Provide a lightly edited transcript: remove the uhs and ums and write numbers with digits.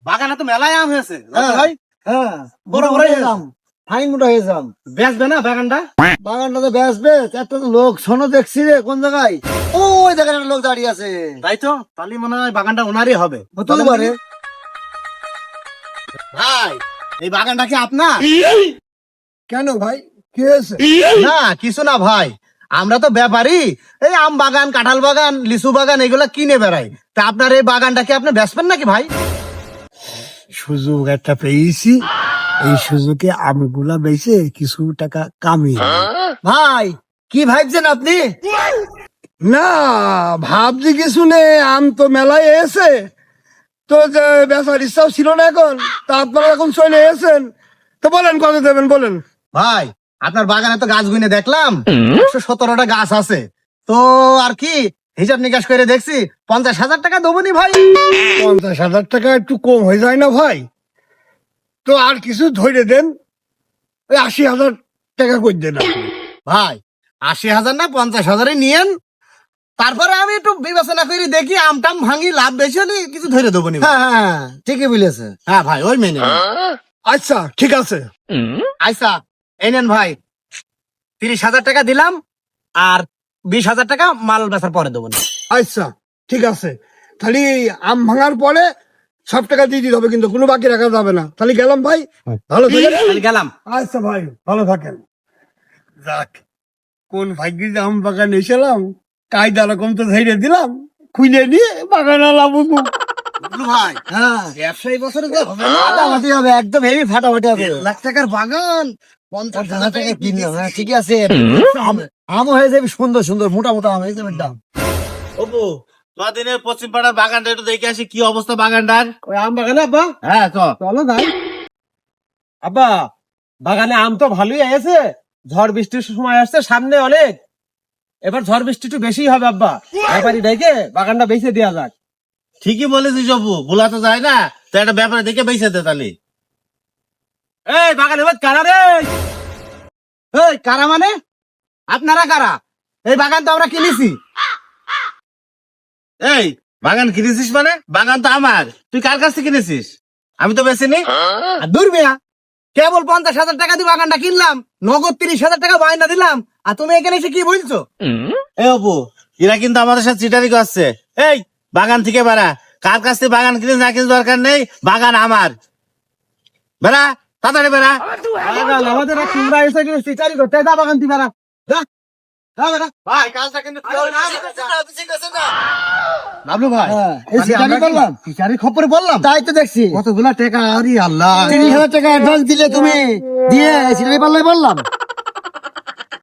বাগানে তো মেলায় আম হয়েছে হ্যাঁ। ভাই। হ্যাঁ, বড় বড় হয়েছিলাম, ফাইন মোটা হয়েছিলাম। বেচবে না বাগানটা? বাগানটা তো বেসবে, একটা তো লোক শোনো দেখছি রে কোন জায়গায়, ওই জায়গায় একটা লোক দাঁড়িয়ে আছে। তাই তো, তাহলে মনে হয় বাগানটা ওনারই হবে। হতে পারে। ভাই এই বাগানটা কি আপনার? কেন ভাই, কি হয়েছে? না কিছু না ভাই, আমরা তো ব্যাপারী, এই আম বাগান, কাঁঠাল বাগান, লিচু বাগান এগুলা কিনে বেড়াই। তা আপনার এই বাগানটা কি আপনি বেচবেন নাকি ভাই? সুযোগ একটা পেয়েছি, এই সুযোগে আমগুলা বেচে কিছু টাকা কামিয়ে। ভাই কি ভাবছেন আপনি? না ভাবছি কিছু নেই, আম তো মেলায় এসে তো যে বেচার ইচ্ছাও ছিল না এখন, তা আপনারা এখন চলে এসেছেন, তো বলেন কত দেবেন বলেন। ভাই আপনার বাগানে তো গাছ গুনে দেখলাম 117টা গাছ আছে, তো আর কি হিসাব নিকাশ করে দেখছি 50,000 টাকা দেবনি ভাই। 50,000 টাকা একটু কম হয়ে যায় না ভাই? তো আর কিছু ধরে দেন, ওই 80,000 টাকা করে দেন আপনি। ভাই 80,000 না 50,000 নিয়েন, তারপরে আমি একটু বিবেচনা করে দেখি আমটাম ভাঙি লাভ বেশি হলে কিছু ধরে দেবো নি। হ্যাঁ ঠিকই বলেছে। হ্যাঁ ভাই ওই মেনে নিন। আচ্ছা ঠিক আছে। আচ্ছা এই নেন ভাই, 30,000 টাকা দিলাম, আর 20,000 টাকা মাল বেচার পরে দেবো না। আচ্ছা ঠিক আছে, তাহলে আম ভাঙার পরে সব টাকা দিয়ে দিতে হবে, কিন্তু কোনো বাকি রাখা যাবে না। তাহলে গেলাম ভাই, ভালো থাকেন। তাহলে গেলাম। আচ্ছা ভাই ভালো থাকেন। যাক, কোন ভাগ্যে যে আম বাগান এসেলাম, কায়দা রকম তো ধৈর্য দিলাম, খুলে নিয়ে বাগান আলাবো। বুঝলু ভাই, হ্যাঁ ব্যবসায়ী বছরে তো হবে না। ফাটাফাটি হবে, একদম হেভি ফাটাফাটি হবে। 1 লাখ টাকার বাগান 50,000 টাকা কিনলাম, হ্যাঁ ঠিকই আছে। আমও হয়ে যাবে সুন্দর সুন্দর, মোটা মোটা আম হয়ে যাবে দাম। অপু দিনের পশ্চিম পাড়ার বাগানটা একটু দেখে আসি, কি অবস্থা বাগানটার। ওই আম বাগানে আব্বা, হ্যাঁ চ। চলো ভাই। আব্বা বাগানে আম তো ভালোই আছে, ঝড় বৃষ্টির সময় আসছে সামনে অনেক, এবার ঝড় বৃষ্টি একটু বেশি হবে আব্বা, ব্যাপারী দেখে বাগানটা বেঁচে দেওয়া যাক। ঠিকই বলেছিস অপু, ভোলা তো যায় না, তো একটা ব্যাপারে দেখে বেঁচে দে তাহলে। এই বাগানে এবার কারা রে? এই কারা মানে? আপনারা কারা? এই বাগান তো আমরা কিনেছি। এই বাগান কিনেছিস মানে? বাগান তো আমার, তুই কার কাছ থেকে কিনেছিস? আমি তো বেচিনি। আর দূর মিয়া, কেবল 50,000 টাকা দিয়ে বাগানটা কিনলাম, নগদ 30,000 টাকা বায়না দিলাম, আর তুমি এখানে এসে কি বলছো? এ অপু, এরা কিন্তু আমাদের সাথে চিটারি করছে। এই বাগান থেকে বেড়া, কার কাছ থেকে বাগান কিনিস না কিনিস দরকার নেই, বাগান আমার। বেড়া তাড়াতাড়ি বেড়া। বাগান আমাদের, আর তোমরা এসে কি চিটারি করতে? যা বাগান দিয়ে বেড়া, যা যা বেড়া। ভাই কাজটা কিন্তু বাবলু ভাই, হ্যাঁ, এই চিটারি করলাম, চিটারি খবরে বললাম তাই তো দেখছি। কতগুলা টাকা, আরে আল্লাহ। 30,000 টাকা অ্যাডভান্স দিলে তুমি, দিয়ে চিটারি পাল্লাই বললাম।